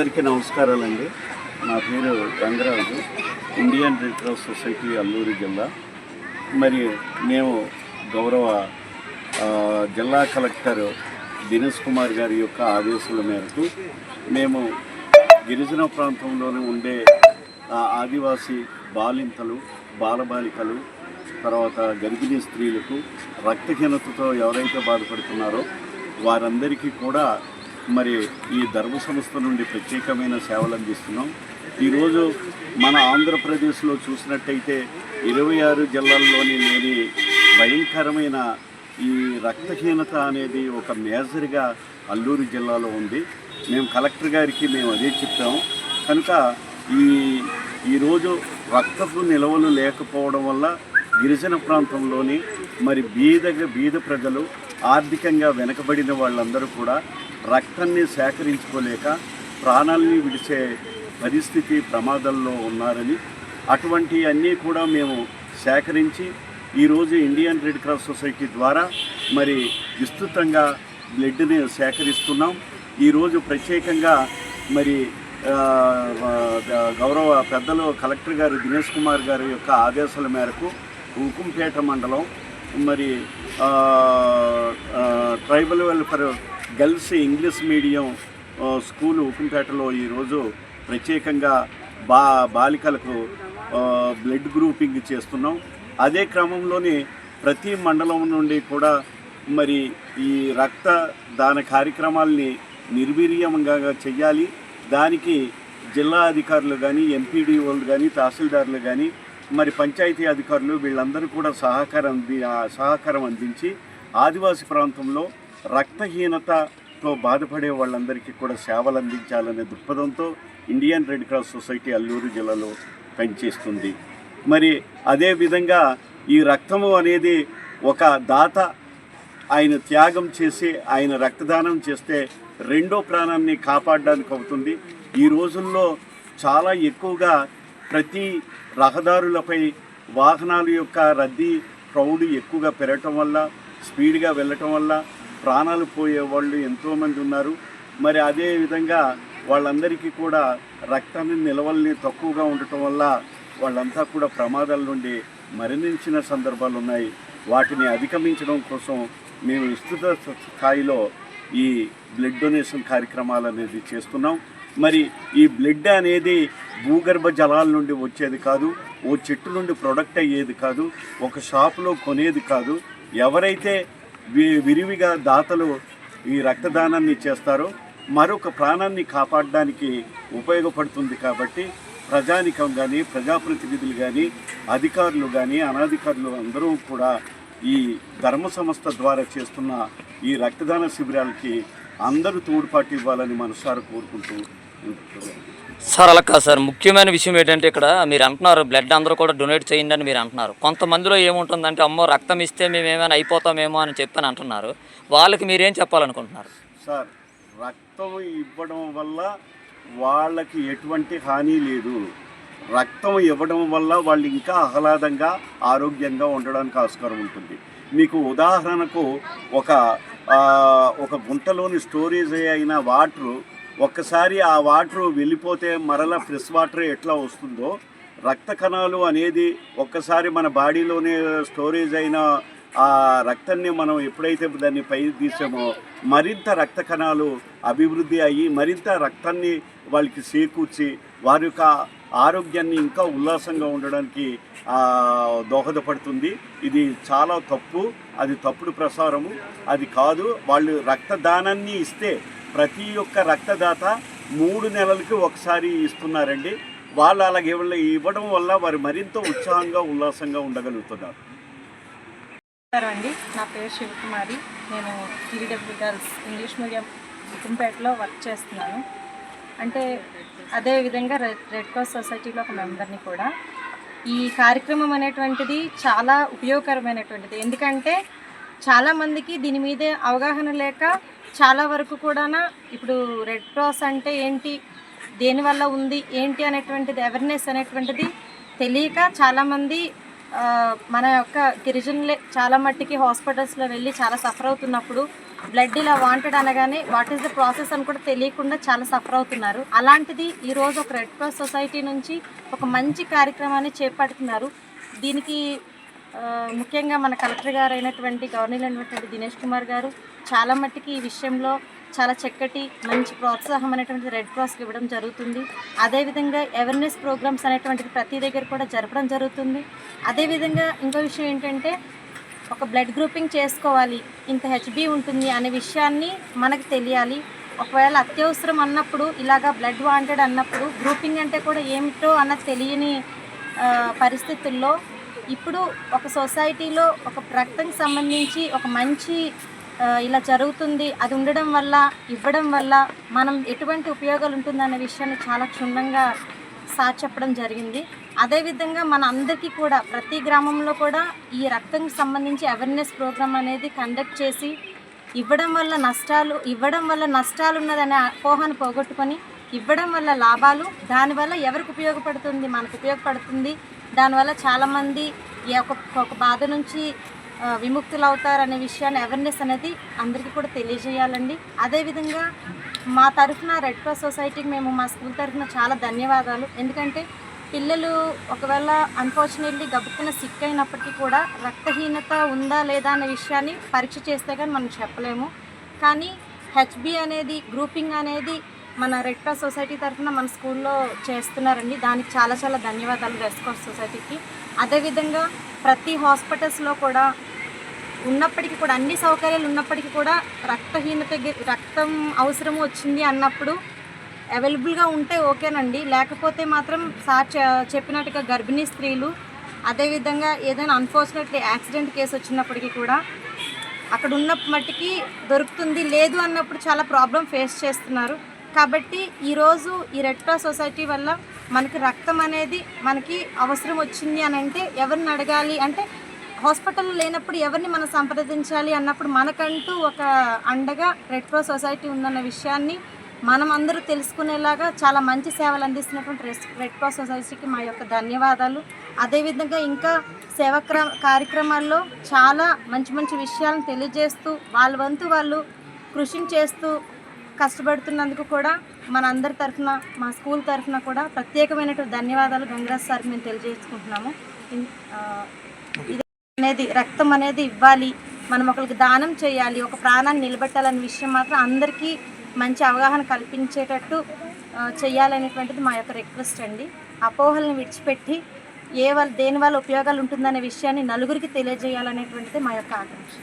అందరికీ నమస్కారాలండి. నా పేరు Rangaraju, Indian red cross society Alluri జిల్లా. మరి మేము గౌరవ జిల్లా కలెక్టర్ దినేష్ కుమార్ గారి యొక్క ఆదేశాల మేరకు మేము గిరిజన ప్రాంతంలోనే ఉండే ఆదివాసీ బాలింతలు, బాలబాలికలు, తర్వాత గర్భిణీ స్త్రీలకు రక్తహీనతతో ఎవరైతే బాధపడుతున్నారో వారందరికీ కూడా మరి ఈ ధర్మ సంస్థ నుండి ప్రత్యేకమైన సేవలు అందిస్తున్నాం. ఈరోజు మన ఆంధ్రప్రదేశ్లో చూసినట్టయితే 26 జిల్లాల్లోని లేని భయంకరమైన ఈ రక్తహీనత అనేది ఒక మేజర్గా అల్లూరు జిల్లాలో ఉంది. మేము కలెక్టర్ గారికి మేము అదే చెప్తాము. కనుక ఈరోజు రక్తపు నిల్వలు లేకపోవడం వల్ల గిరిజన ప్రాంతంలోని మరి బీద ప్రజలు, ఆర్థికంగా వెనకబడిన వాళ్ళందరూ కూడా రక్తాన్ని సేకరించుకోలేక ప్రాణాలని విడిచే పరిస్థితి ప్రమాదంలో ఉన్నారని, అటువంటి అన్నీ కూడా మేము సేకరించి ఈరోజు ఇండియన్ రెడ్ క్రాస్ సొసైటీ ద్వారా మరి విస్తృతంగా బ్లడ్ని సేకరిస్తున్నాం. ఈరోజు ప్రత్యేకంగా మరి గౌరవ పెద్దలు కలెక్టర్ గారు దినేష్ కుమార్ గారి యొక్క ఆదేశాల మేరకు ఉకుంపేట మండలం మరి tribal welfare girls English medium school ఉకుంపేటలో ఈరోజు ప్రత్యేకంగా బాలికలకు బ్లడ్ గ్రూపింగ్ చేస్తున్నాం. అదే క్రమంలోనే ప్రతి మండలం నుండి కూడా మరి ఈ రక్త దాన కార్యక్రమాల్ని నిర్వీర్యంగా చేయాలి. దానికి జిల్లా అధికారులు కానీ, ఎంపీడీఓలు కానీ, తహసీల్దారులు కానీ, మరి పంచాయతీ అధికారులు వీళ్ళందరూ కూడా సహకారం అందించి ఆదివాసీ ప్రాంతంలో రక్తహీనతతో బాధపడే వాళ్ళందరికీ కూడా సేవలు అందించాలనే దృక్పథంతో Indian red cross society Alluri జిల్లాలో పనిచేస్తుంది. మరి అదేవిధంగా ఈ రక్తము అనేది ఒక దాత ఆయన త్యాగం చేసి ఆయన రక్తదానం చేస్తే రెండో ప్రాణాన్ని కాపాడడానికి అవుతుంది. ఈ రోజుల్లో చాలా ఎక్కువగా ప్రతి రహదారులపై వాహనాల యొక్క రద్దీ క్రౌడ్ ఎక్కువగా పెరగటం వల్ల, స్పీడ్గా వెళ్ళటం వల్ల ప్రాణాలు పోయే వాళ్ళు ఎంతోమంది ఉన్నారు. మరి అదేవిధంగా వాళ్ళందరికీ కూడా రక్తాన్ని నిల్వల్ని తక్కువగా ఉండటం వల్ల వాళ్ళంతా కూడా ప్రమాదాల నుండి మరణించిన సందర్భాలు ఉన్నాయి. వాటిని అధిగమించడం కోసం మేము విస్తృత స్థాయిలో ఈ బ్లడ్ డొనేషన్ కార్యక్రమాలు అనేది చేస్తున్నాం. మరి ఈ బ్లడ్ అనేది భూగర్భ జలాల నుండి వచ్చేది కాదు, ఓ చెట్టు నుండి ప్రొడక్ట్ అయ్యేది కాదు, ఒక షాపులో కొనేది కాదు. ఎవరైతే విరివిగా దాతలు ఈ రక్తదానాన్ని చేస్తారో మరొక ప్రాణాన్ని కాపాడడానికి ఉపయోగపడుతుంది. కాబట్టి ప్రజానికం కానీ, ప్రజాప్రతినిధులు కానీ, అధికారులు కానీ, అనధికారులు అందరూ కూడా ఈ ధర్మ సంస్థ ద్వారా చేస్తున్న ఈ రక్తదాన శిబిరాలకి అందరూ తోడ్పాటు ఇవ్వాలని మనసారా కోరుకుంటూ సార్. అలా కాదు సార్, ముఖ్యమైన విషయం ఏంటంటే ఇక్కడ మీరు అంటున్నారు బ్లడ్ అందరూ కూడా డొనేట్ చేయండి అని మీరు అంటున్నారు. కొంతమందిలో ఏముంటుందంటే అమ్మో రక్తం ఇస్తే మేము ఏమైనా అయిపోతామేమో అని చెప్పని అంటున్నారు. వాళ్ళకి మీరేం చెప్పాలనుకుంటున్నారు? సార్, రక్తం ఇవ్వడం వల్ల వాళ్ళకి ఎటువంటి హాని లేదు. రక్తం ఇవ్వడం వల్ల వాళ్ళు ఇంకా ఆహ్లాదంగా, ఆరోగ్యంగా ఉండడానికి ఆస్కారం ఉంటుంది. మీకు ఉదాహరణకు ఒక గుంటలోని స్టోరేజ్ అయిన వాటరు ఒక్కసారి ఆ వాటరు వెళ్ళిపోతే మరలా ఫ్రెష్ వాటర్ ఎట్లా వస్తుందో, రక్త కణాలు అనేది ఒక్కసారి మన బాడీలోనే స్టోరేజ్ అయిన ఆ రక్తాన్ని మనం ఎప్పుడైతే దాన్ని పై తీసామో మరింత రక్త కణాలు అభివృద్ధి అయ్యి మరింత రక్తాన్ని వాళ్ళకి చేకూర్చి వారి యొక్క ఆరోగ్యాన్ని ఇంకా ఉల్లాసంగా ఉండడానికి దోహదపడుతుంది. ఇది చాలా తప్పు, అది తప్పుడు ప్రసారము, అది కాదు. వాళ్ళు రక్తదానాన్ని ఇస్తే ప్రతి ఒక్క రక్తదాత 3 నెలలకి ఒకసారి ఇస్తున్నారండి. వాళ్ళు అలాగే ఇవ్వడం వల్ల వారు మరింత ఉత్సాహంగా, ఉల్లాసంగా ఉండగలుగుతున్నారు. అండి, నా పేరు శివకుమారి. నేను టీడబ్ల్యూ గర్ల్స్ ఇంగ్లీష్ మీడియం ఉకుంపేటలో వర్క్ చేస్తున్నాను. అంటే అదేవిధంగా రెడ్ క్రాస్ సొసైటీలో ఒక మెంబర్ని కూడా. ఈ కార్యక్రమం అనేటువంటిది చాలా ఉపయోగకరమైనటువంటిది. ఎందుకంటే చాలామందికి దీని మీదే అవగాహన లేక చాలా వరకు కూడా ఇప్పుడు రెడ్ క్రాస్ అంటే ఏంటి, దేనివల్ల ఉంది ఏంటి అనేటువంటిది అవేర్నెస్ అనేటువంటిది తెలియక చాలామంది మన యొక్క గిరిజనులే చాలా మట్టికి హాస్పిటల్స్లో వెళ్ళి చాలా సఫర్ అవుతున్నప్పుడు బ్లడ్ ఇలా వాంటెడ్ అనగానే వాట్ ఈస్ ద ప్రాసెస్ అని కూడా తెలియకుండా చాలా సఫర్ అవుతున్నారు. అలాంటిది ఈరోజు ఒక రెడ్ క్రాస్ సొసైటీ నుంచి ఒక మంచి కార్యక్రమాన్ని చేపడుతున్నారు. దీనికి ముఖ్యంగా మన కలెక్టర్ గారు అయినటువంటి గవర్నర్ అయినటువంటి దినేష్ కుమార్ గారు చాలా మట్టుకి ఈ విషయంలో చాలా చక్కటి మంచి ప్రోత్సాహం అనేటువంటిది రెడ్ క్రాస్కి ఇవ్వడం జరుగుతుంది. అదేవిధంగా అవేర్నెస్ ప్రోగ్రామ్స్ అనేటువంటిది ప్రతి దగ్గర కూడా జరపడం జరుగుతుంది. అదేవిధంగా ఇంకో విషయం ఏంటంటే ఒక బ్లడ్ గ్రూపింగ్ చేసుకోవాలి, ఇంత హెచ్బి ఉంటుంది అనే విషయాన్ని మనకు తెలియాలి. ఒకవేళ అత్యవసరం అన్నప్పుడు ఇలాగా బ్లడ్ వాంటెడ్ అన్నప్పుడు గ్రూపింగ్ అంటే కూడా ఏమిటో అన్నది తెలియని పరిస్థితుల్లో ఇప్పుడు ఒక సొసైటీలో ఒక రక్తంకి సంబంధించి ఒక మంచి ఇలా జరుగుతుంది, అది ఉండడం వల్ల ఇవ్వడం వల్ల మనం ఎటువంటి ఉపయోగాలు ఉంటుందనే విషయాన్ని చాలా క్షుణ్ణంగా సార్ చెప్పడం జరిగింది. అదేవిధంగా మన అందరికీ కూడా ప్రతి గ్రామంలో కూడా ఈ రక్తంకి సంబంధించి అవేర్నెస్ ప్రోగ్రామ్ అనేది కండక్ట్ చేసి ఇవ్వడం వల్ల నష్టాలు ఉన్నదనే అపోహను పోగొట్టుకొని ఇవ్వడం వల్ల లాభాలు, దానివల్ల ఎవరికి ఉపయోగపడుతుంది, మనకు ఉపయోగపడుతుంది, దానివల్ల చాలామంది ఒక బాధ నుంచి విముక్తులు అవుతారనే విషయాన్ని అవేర్నెస్ అనేది అందరికీ కూడా తెలియజేయాలండి. అదేవిధంగా మా తరఫున రెడ్ క్రాస్ సొసైటీకి మేము మా స్కూల్ తరఫున చాలా ధన్యవాదాలు. ఎందుకంటే పిల్లలు ఒకవేళ అన్ఫార్చునేట్లీ గబుక్కున సిక్ అయినప్పటికీ కూడా రక్తహీనత ఉందా లేదా అనే విషయాన్ని పరీక్ష చేస్తే కానీ మనం చెప్పలేము. కానీ హెచ్బి అనేది గ్రూపింగ్ అనేది మన రెడ్ క్రాస్ సొసైటీ తరఫున మన స్కూల్లో చేస్తున్నారండి. దానికి చాలా చాలా ధన్యవాదాలు రెడ్ క్రాస్ సొసైటీకి. అదేవిధంగా ప్రతి హాస్పిటల్స్లో కూడా ఉన్నప్పటికీ కూడా అన్ని సౌకర్యాలు ఉన్నప్పటికీ కూడా రక్తం అవసరం వచ్చింది అన్నప్పుడు అవైలబుల్గా ఉంటే ఓకేనండి. లేకపోతే మాత్రం సార్ చెప్పినట్టుగా గర్భిణీ స్త్రీలు, అదేవిధంగా ఏదైనా అన్ఫార్చునేట్లీ యాక్సిడెంట్ కేసు వచ్చినప్పటికీ కూడా అక్కడ ఉన్న మట్టికి దొరుకుతుంది, లేదు అన్నప్పుడు చాలా ప్రాబ్లం ఫేస్ చేస్తున్నారు. కాబట్టి ఈరోజు ఈ రెడ్ క్రాస్ సొసైటీ వల్ల మనకి రక్తం అనేది మనకి అవసరం వచ్చింది అని అంటే ఎవరిని అడగాలి అంటే హాస్పిటల్లో లేనప్పుడు ఎవరిని మనం సంప్రదించాలి అన్నప్పుడు మనకంటూ ఒక అండగా రెడ్ క్రాస్ సొసైటీ ఉందన్న విషయాన్ని మనం అందరూ తెలుసుకునేలాగా చాలా మంచి సేవలు అందిస్తున్నటువంటి రెడ్ క్రాస్ సొసైటీకి మా యొక్క ధన్యవాదాలు. అదేవిధంగా ఇంకా సేవా కార్యక్రమాల్లో చాలా మంచి మంచి విషయాలను తెలియజేస్తూ వాళ్ళ వంతు వాళ్ళు కృషి చేస్తూ కష్టపడుతున్నందుకు కూడా మన అందరి తరఫున మా స్కూల్ తరఫున కూడా ప్రత్యేకమైనటువంటి ధన్యవాదాలు గంగరాజ్ సార్కి మేము తెలియజేసుకుంటున్నాము. ఇది అనేది రక్తం అనేది ఇవ్వాలి, మనం ఒకరికి దానం చేయాలి, ఒక ప్రాణాన్ని నిలబెట్టాలనే విషయం మాత్రం అందరికీ మంచి అవగాహన కల్పించేటట్టు చేయాలనేటువంటిది మా యొక్క రిక్వెస్ట్ అండి. అపోహలను విడిచిపెట్టి దేని వల్ల ఉపయోగాలు ఉంటుందనే విషయాన్ని నలుగురికి తెలియజేయాలనేటువంటిది మా యొక్క ఆకాంక్ష.